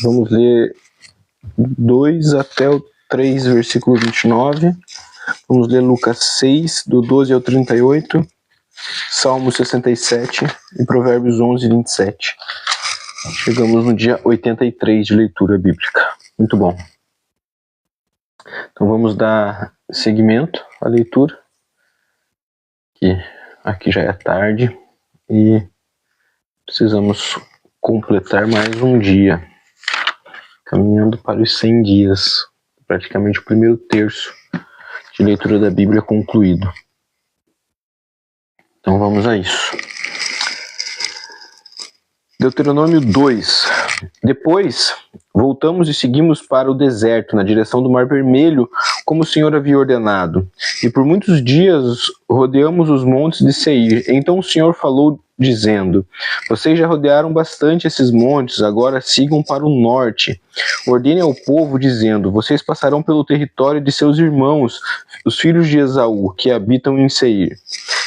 Vamos ler 2 até o 3, versículo 29. Vamos ler Lucas 6, do 12 ao 38, Salmo 67 e Provérbios 11, 27. Chegamos no dia 83 de leitura bíblica. Muito bom. Então vamos dar seguimento à leitura, que aqui já é tarde e precisamos completar mais um dia, caminhando para os 100 dias, praticamente o primeiro terço de leitura da Bíblia concluído. Então vamos a isso. Deuteronômio 2. Depois, voltamos e seguimos para o deserto, na direção do Mar Vermelho, como o Senhor havia ordenado. E por muitos dias rodeamos os montes de Seir. Então o Senhor falou, dizendo: vocês já rodearam bastante esses montes, agora sigam para o norte. Ordene ao povo, dizendo: vocês passarão pelo território de seus irmãos, os filhos de Esaú, que habitam em Seir.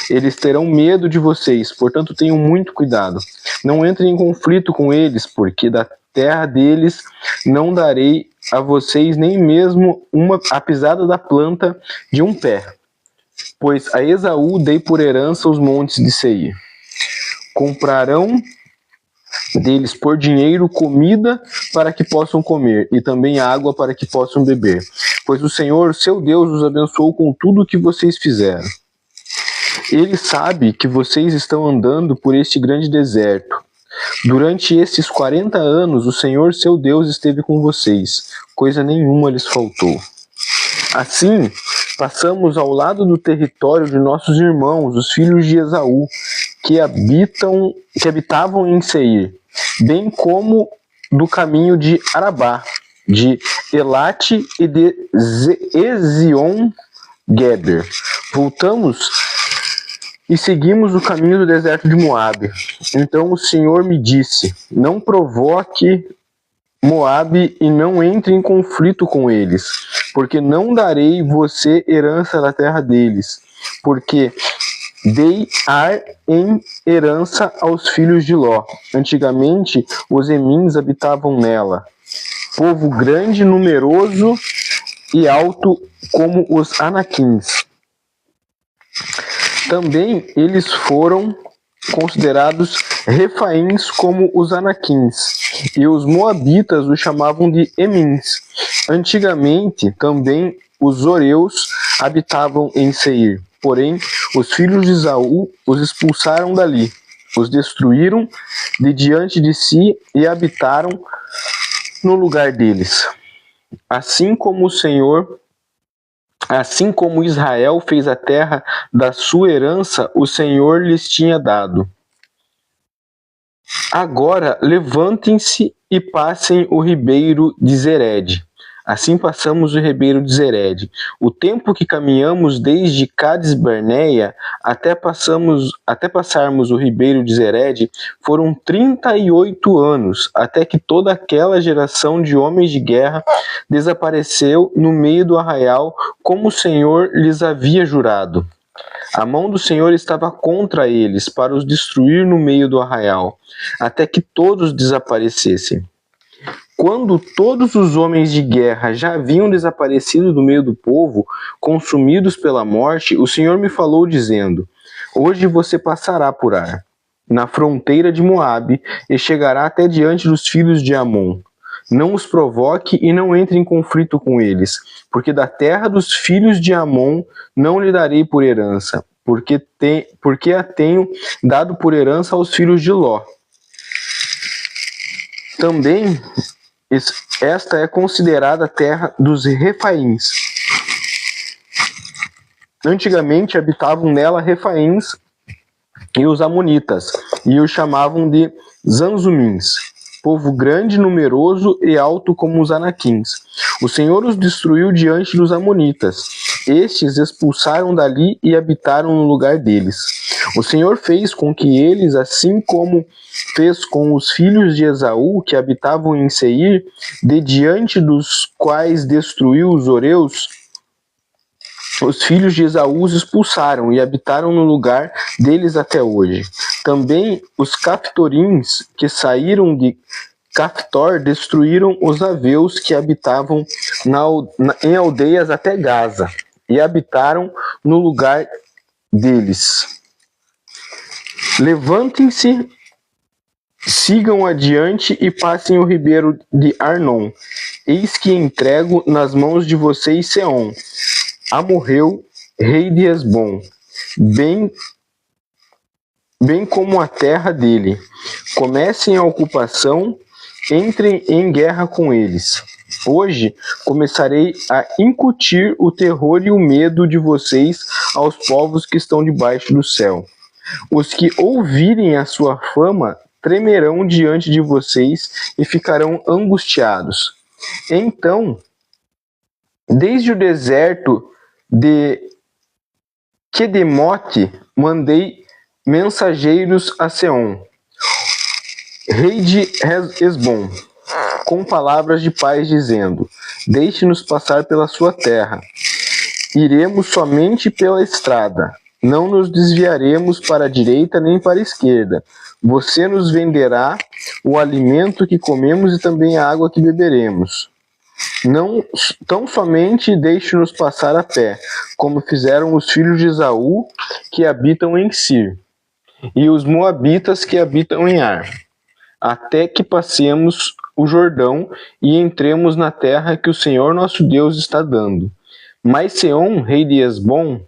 Eles terão medo de vocês, portanto tenham muito cuidado. Não entrem em conflito com eles, porque da terra deles não darei a vocês nem mesmo a pisada da planta de um pé. Pois a Esaú dei por herança os montes de Seir. Comprarão deles por dinheiro comida para que possam comer, e também água para que possam beber. Pois o Senhor, seu Deus, os abençoou com tudo o que vocês fizeram. Ele sabe que vocês estão andando por este grande deserto. Durante esses 40 anos, o Senhor, seu Deus, esteve com vocês. Coisa nenhuma lhes faltou. Assim, passamos ao lado do território de nossos irmãos, os filhos de Esaú, que habitavam em Seir, bem como do caminho de Arabá, de Elate e de Ezion-Geber. Voltamos e seguimos o caminho do deserto de Moabe. Então o Senhor me disse: não provoque Moabe e não entre em conflito com eles, porque não darei você herança da terra deles, porque dei Ar em herança aos filhos de Ló. Antigamente os Emins habitavam nela, povo grande, numeroso e alto como os Anaquins. Também eles foram considerados Refaíns como os Anaquins, e os Moabitas os chamavam de Emins. Antigamente também os Zoreus habitavam em Seir, porém os filhos de Esaú os expulsaram dali, os destruíram de diante de si e habitaram no lugar deles. Assim como Israel fez a terra da sua herança, o Senhor lhes tinha dado. Agora levantem-se e passem o ribeiro de Zered. Assim passamos o ribeiro de Zered. O tempo que caminhamos desde Cades-Barneia até passarmos o ribeiro de Zered foram 38 anos, até que toda aquela geração de homens de guerra desapareceu no meio do arraial, como o Senhor lhes havia jurado. A mão do Senhor estava contra eles, para os destruir no meio do arraial, até que todos desaparecessem. Quando todos os homens de guerra já haviam desaparecido do meio do povo, consumidos pela morte, o Senhor me falou dizendo: hoje você passará por Ar, na fronteira de Moabe, e chegará até diante dos filhos de Amon. Não os provoque e não entre em conflito com eles, porque da terra dos filhos de Amon não lhe darei por herança, porque a tenho dado por herança aos filhos de Ló. Também esta é considerada a terra dos Refaíns. Antigamente habitavam nela Refaíns e os Amonitas, e os chamavam de Zanzumins, povo grande, numeroso e alto como os Anaquins. O Senhor os destruiu diante dos Amonitas. Estes expulsaram dali e habitaram no lugar deles. O Senhor fez com que eles, assim como fez com os filhos de Esaú, que habitavam em Seir, de diante dos quais destruiu os Zoreus, os filhos de Esaú os expulsaram e habitaram no lugar deles até hoje. Também os Caftorins, que saíram de Caftor destruíram os aveus que habitavam em aldeias até Gaza, e habitaram no lugar deles. Levantem-se, sigam adiante e passem o ribeiro de Arnon. Eis que entrego nas mãos de vocês Seom, amorreu, rei de Hesbom, bem como a terra dele. Comecem a ocupação, entrem em guerra com eles. Hoje começarei a incutir o terror e o medo de vocês aos povos que estão debaixo do céu. Os que ouvirem a sua fama tremerão diante de vocês e ficarão angustiados. Então, desde o deserto de Quedemote, mandei mensageiros a Seom, rei de Hesbom, com palavras de paz, dizendo: deixe-nos passar pela sua terra. Iremos somente pela estrada. Não nos desviaremos para a direita nem para a esquerda. Você nos venderá o alimento que comemos e também a água que beberemos. Não tão somente deixe-nos passar a pé, como fizeram os filhos de Esaú, que habitam em Sir, e os moabitas que habitam em Ar, até que passemos o Jordão e entremos na terra que o Senhor nosso Deus está dando. Mas Seom, rei de Hesbom,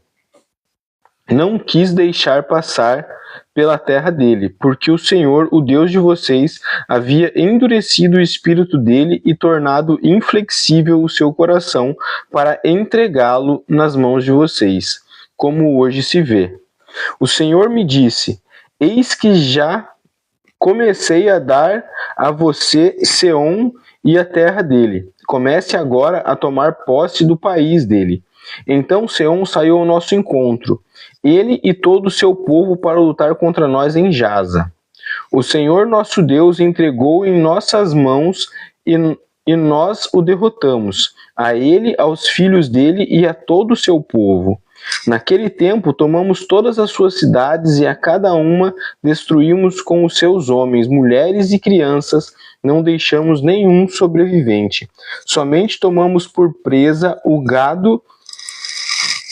não quis deixar passar pela terra dele, porque o Senhor, o Deus de vocês, havia endurecido o espírito dele e tornado inflexível o seu coração para entregá-lo nas mãos de vocês, como hoje se vê. O Senhor me disse: eis que já comecei a dar a você Seom e a terra dele. Comece agora a tomar posse do país dele. Então Seom saiu ao nosso encontro, ele e todo o seu povo, para lutar contra nós em Jaza. O Senhor nosso Deus entregou em nossas mãos e nós o derrotamos, a ele, aos filhos dele e a todo o seu povo. Naquele tempo tomamos todas as suas cidades e a cada uma destruímos com os seus homens, mulheres e crianças, não deixamos nenhum sobrevivente. Somente tomamos por presa o gado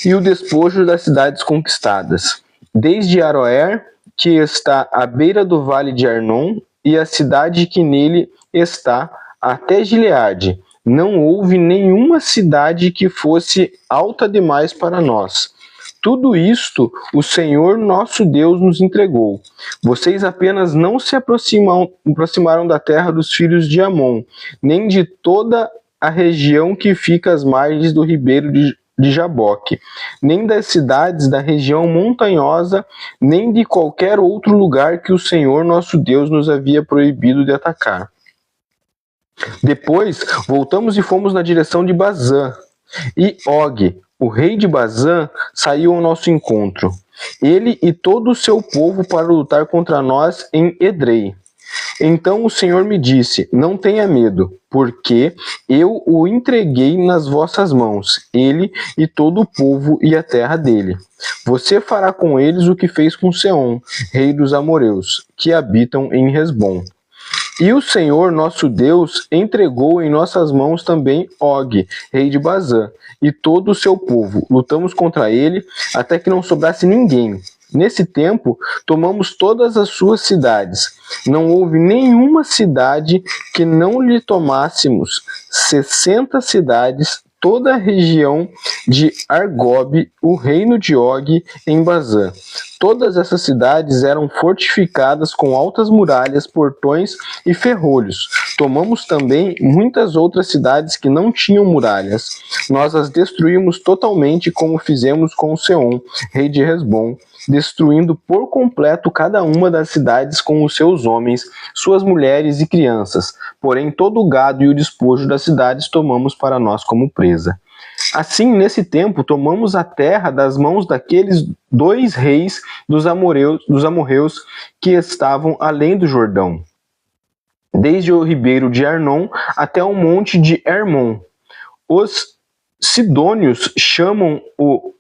e o despojo das cidades conquistadas, desde Aroer, que está à beira do vale de Arnon, e a cidade que nele está, até Gileade. Não houve nenhuma cidade que fosse alta demais para nós. Tudo isto o Senhor nosso Deus nos entregou. Vocês apenas não se aproximaram da terra dos filhos de Amon, nem de toda a região que fica às margens do ribeiro de Jaboque, nem das cidades da região montanhosa, nem de qualquer outro lugar que o Senhor nosso Deus nos havia proibido de atacar. Depois voltamos e fomos na direção de Bazã, e Og, o rei de Bazã, saiu ao nosso encontro, ele e todo o seu povo, para lutar contra nós em Edrei. Então o Senhor me disse: não tenha medo, porque eu o entreguei nas vossas mãos, ele e todo o povo e a terra dele. Você fará com eles o que fez com Seom, rei dos amoreus, que habitam em Hesbom. E o Senhor nosso Deus entregou em nossas mãos também Og, rei de Bazã, e todo o seu povo. Lutamos contra ele até que não sobrasse ninguém. Nesse tempo, tomamos todas as suas cidades. Não houve nenhuma cidade que não lhe tomássemos. 60 cidades, toda a região de Argob, o reino de Og, em Bazã. Todas essas cidades eram fortificadas com altas muralhas, portões e ferrolhos. Tomamos também muitas outras cidades que não tinham muralhas. Nós as destruímos totalmente, como fizemos com Seom, rei de Hesbom, destruindo por completo cada uma das cidades com os seus homens, suas mulheres e crianças. Porém, todo o gado e o despojo das cidades tomamos para nós como presa. Assim, nesse tempo, tomamos a terra das mãos daqueles 2 reis dos amorreus que estavam além do Jordão, desde o ribeiro de Arnon até o monte de Hermon. Os sidônios chamam o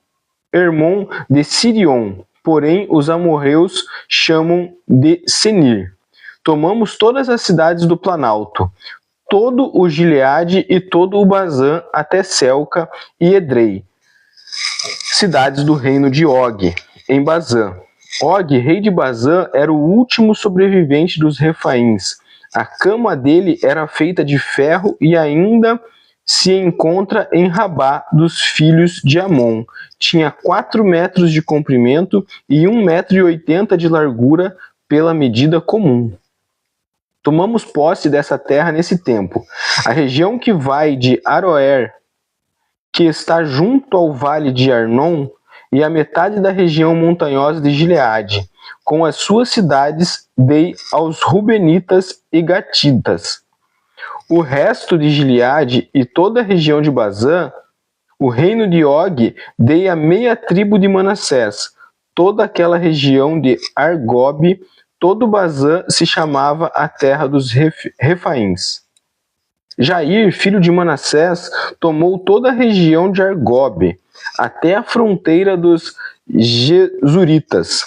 Hermon de Sirion, porém os amorreus chamam de Senir. Tomamos todas as cidades do Planalto, todo o Gileade e todo o Bazã, até Selca e Edrei, cidades do reino de Og, em Bazã. Og, rei de Bazã, era o último sobrevivente dos Refaíns. A cama dele era feita de ferro e ainda se encontra em Rabá dos filhos de Amon. Tinha 4 metros de comprimento e 1,80 metro de largura pela medida comum. Tomamos posse dessa terra nesse tempo. A região que vai de Aroer, que está junto ao vale de Arnon, e a metade da região montanhosa de Gileade, com as suas cidades, dei aos Rubenitas e Gatitas. O resto de Gileade e toda a região de Bazã, o reino de Og, dei a meia tribo de Manassés. Toda aquela região de Argob, todo Bazã se chamava a terra dos Refaíns. Jair, filho de Manassés, tomou toda a região de Argob, até a fronteira dos Jesuritas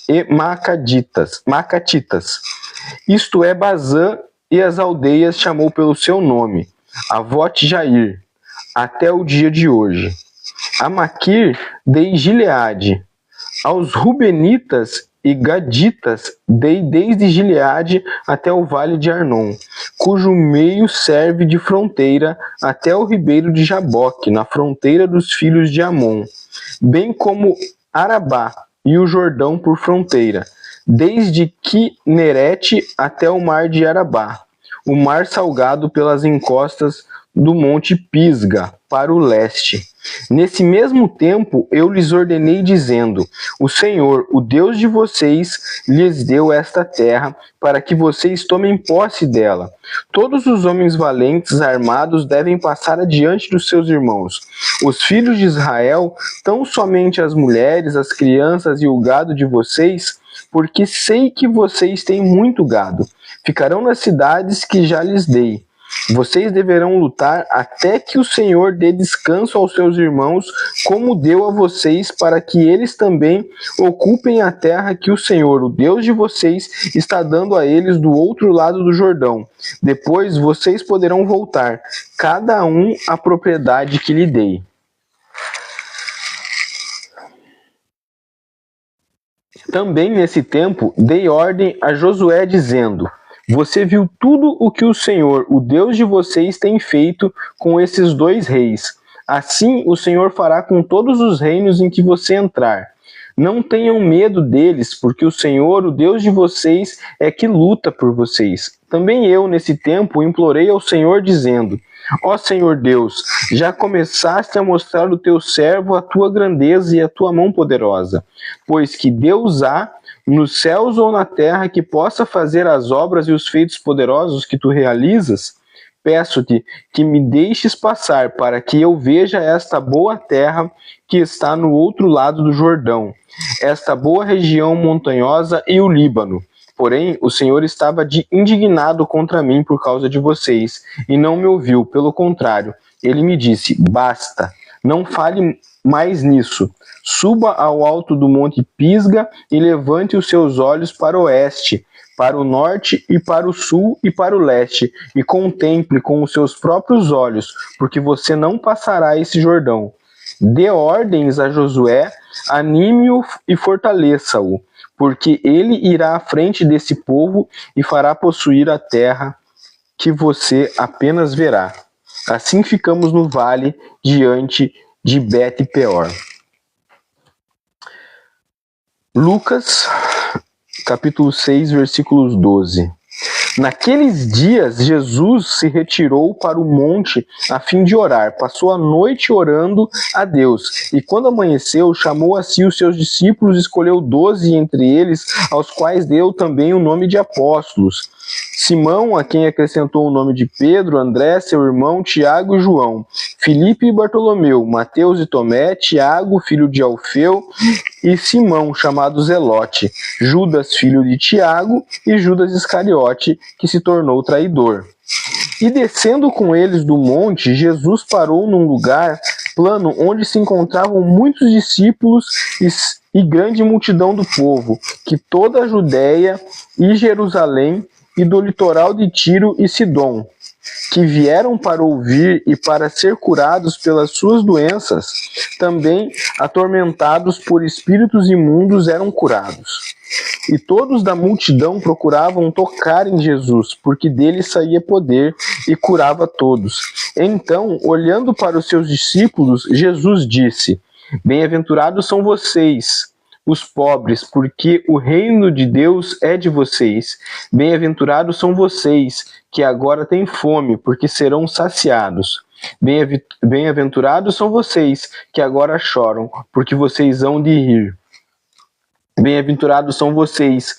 e Macatitas, isto é, Bazã, e as aldeias chamou pelo seu nome, Avote Jair, até o dia de hoje. A Maquir dei Gileade, aos Rubenitas e Gaditas dei desde Gileade até o vale de Arnon, cujo meio serve de fronteira até o ribeiro de Jaboque, na fronteira dos filhos de Amon, bem como Arabá e o Jordão por fronteira, desde Quinerete até o mar de Arabá, o mar salgado pelas encostas do monte Pisga, para o leste. Nesse mesmo tempo eu lhes ordenei, dizendo: o Senhor, o Deus de vocês, lhes deu esta terra, para que vocês tomem posse dela. Todos os homens valentes armados devem passar adiante dos seus irmãos. Os filhos de Israel, tão somente as mulheres, as crianças e o gado de vocês, porque sei que vocês têm muito gado, ficarão nas cidades que já lhes dei. Vocês deverão lutar até que o Senhor dê descanso aos seus irmãos, como deu a vocês, para que eles também ocupem a terra que o Senhor, o Deus de vocês, está dando a eles do outro lado do Jordão. Depois vocês poderão voltar, cada um à propriedade que lhe dei. Também nesse tempo dei ordem a Josué, dizendo: você viu tudo o que o Senhor, o Deus de vocês, tem feito com esses 2 reis. Assim o Senhor fará com todos os reinos em que você entrar. Não tenham medo deles, porque o Senhor, o Deus de vocês, é que luta por vocês. Também eu, nesse tempo, implorei ao Senhor, dizendo: ó Senhor Deus, já começaste a mostrar ao teu servo a tua grandeza e a tua mão poderosa, pois que Deus há nos céus ou na terra que possa fazer as obras e os feitos poderosos que tu realizas. Peço-te que me deixes passar, para que eu veja esta boa terra que está no outro lado do Jordão, esta boa região montanhosa e o Líbano. Porém, o Senhor estava indignado contra mim por causa de vocês, e não me ouviu. Pelo contrário, ele me disse: basta, não fale mais nisso. Suba ao alto do monte Pisga e levante os seus olhos para o oeste, para o norte e para o sul e para o leste, e contemple com os seus próprios olhos, porque você não passará esse Jordão. Dê ordens a Josué, anime-o e fortaleça-o, porque ele irá à frente desse povo e fará possuir a terra que você apenas verá. Assim ficamos no vale diante de Bet-peor. Lucas, capítulo 6, versículos 12. Naqueles dias, Jesus se retirou para o monte a fim de orar. Passou a noite orando a Deus. E quando amanheceu, chamou a si os seus discípulos e escolheu 12 entre eles, aos quais deu também o nome de apóstolos. Simão, a quem acrescentou o nome de Pedro, André, seu irmão, Tiago e João, Filipe e Bartolomeu, Mateus e Tomé, Tiago, filho de Alfeu, e Simão, chamado Zelote, Judas, filho de Tiago, e Judas Iscariote, que se tornou traidor. E descendo com eles do monte, Jesus parou num lugar plano onde se encontravam muitos discípulos e grande multidão do povo, que toda a Judéia e Jerusalém e do litoral de Tiro e Sidom, que vieram para ouvir e para ser curados pelas suas doenças, também atormentados por espíritos imundos eram curados. E todos da multidão procuravam tocar em Jesus, porque dele saía poder e curava todos. Então, olhando para os seus discípulos, Jesus disse: Bem-aventurados são vocês, os pobres, porque o reino de Deus é de vocês. Bem-aventurados são vocês, que agora têm fome, porque serão saciados. Bem-aventurados são vocês, que agora choram, porque vocês hão de rir. Bem-aventurados são vocês,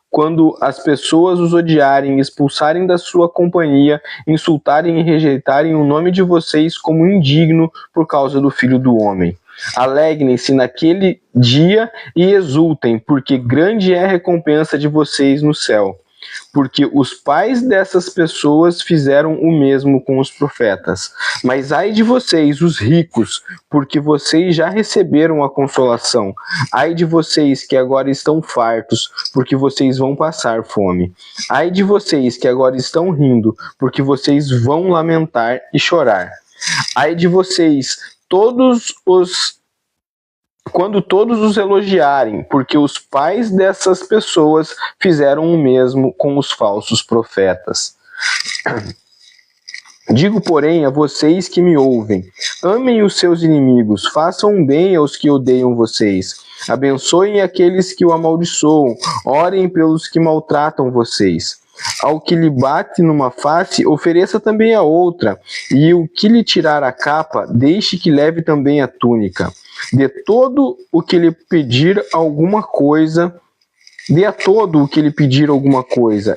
quando as pessoas os odiarem, expulsarem da sua companhia, insultarem e rejeitarem o nome de vocês como indigno por causa do Filho do Homem. Alegrem-se naquele dia e exultem, porque grande é a recompensa de vocês no céu. Porque os pais dessas pessoas fizeram o mesmo com os profetas. Mas ai de vocês, os ricos, porque vocês já receberam a consolação. Ai de vocês que agora estão fartos, porque vocês vão passar fome. Ai de vocês que agora estão rindo, porque vocês vão lamentar e chorar. Ai de vocês, quando todos os elogiarem, porque os pais dessas pessoas fizeram o mesmo com os falsos profetas. Digo, porém, a vocês que me ouvem, amem os seus inimigos, façam bem aos que odeiam vocês, abençoem aqueles que o amaldiçoam, orem pelos que maltratam vocês. Ao que lhe bate numa face, ofereça também a outra, e o que lhe tirar a capa, deixe que leve também a túnica. Dê a todo o que lhe pedir alguma coisa,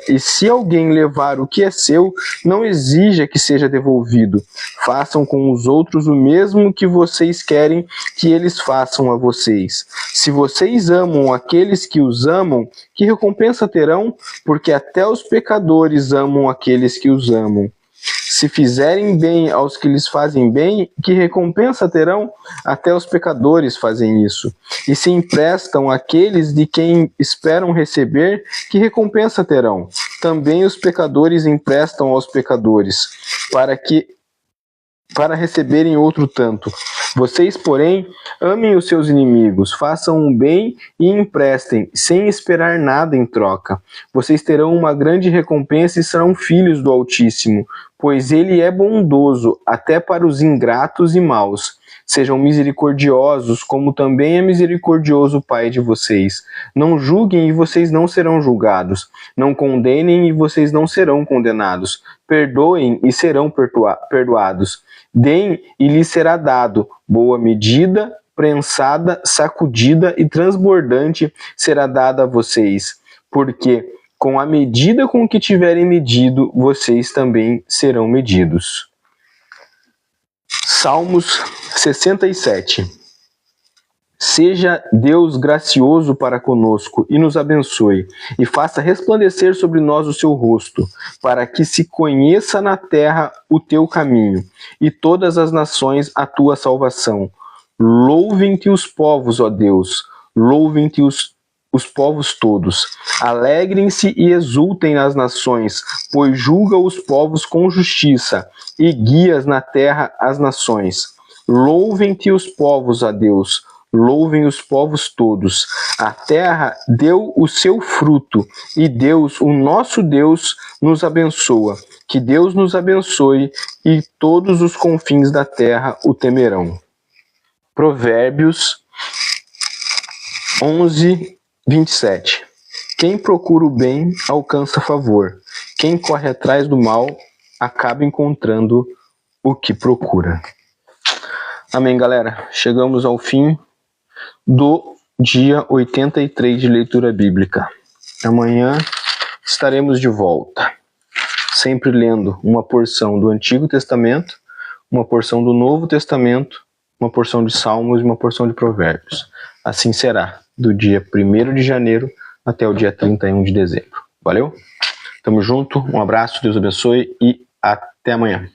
e se alguém levar o que é seu, não exija que seja devolvido. Façam com os outros o mesmo que vocês querem que eles façam a vocês. Se vocês amam aqueles que os amam, que recompensa terão? Porque até os pecadores amam aqueles que os amam. Se fizerem bem aos que lhes fazem bem, que recompensa terão? Até os pecadores fazem isso. E se emprestam àqueles de quem esperam receber, que recompensa terão? Também os pecadores emprestam aos pecadores, para receberem outro tanto. Vocês, porém, amem os seus inimigos, façam o bem e emprestem, sem esperar nada em troca. Vocês terão uma grande recompensa e serão filhos do Altíssimo, pois ele é bondoso até para os ingratos e maus. Sejam misericordiosos, como também é misericordioso o Pai de vocês. Não julguem e vocês não serão julgados. Não condenem e vocês não serão condenados. Perdoem e serão perdoados. Deem e lhes será dado. Boa medida, prensada, sacudida e transbordante será dada a vocês. Porque com a medida com que tiverem medido, vocês também serão medidos. Salmos 67. Seja Deus gracioso para conosco e nos abençoe, e faça resplandecer sobre nós o seu rosto, para que se conheça na terra o teu caminho, e todas as nações a tua salvação. Louvem-te os povos, ó Deus, louvem-te os povos todos. Alegrem-se e exultem nas nações, pois julga os povos com justiça, e guias na terra as nações. Louvem-te os povos, ó Deus, louvem os povos todos. A terra deu o seu fruto, e Deus, o nosso Deus, nos abençoa. Que Deus nos abençoe, e todos os confins da terra o temerão. Provérbios 11:27. Quem procura o bem alcança favor. Quem corre atrás do mal acaba encontrando o que procura. Amém, galera. Chegamos ao fim do dia 83 de leitura bíblica. Amanhã estaremos de volta, sempre lendo uma porção do Antigo Testamento, uma porção do Novo Testamento, uma porção de Salmos e uma porção de Provérbios. Assim será, do dia 1º de janeiro até o dia 31 de dezembro. Valeu? Tamo junto, um abraço, Deus abençoe e até amanhã.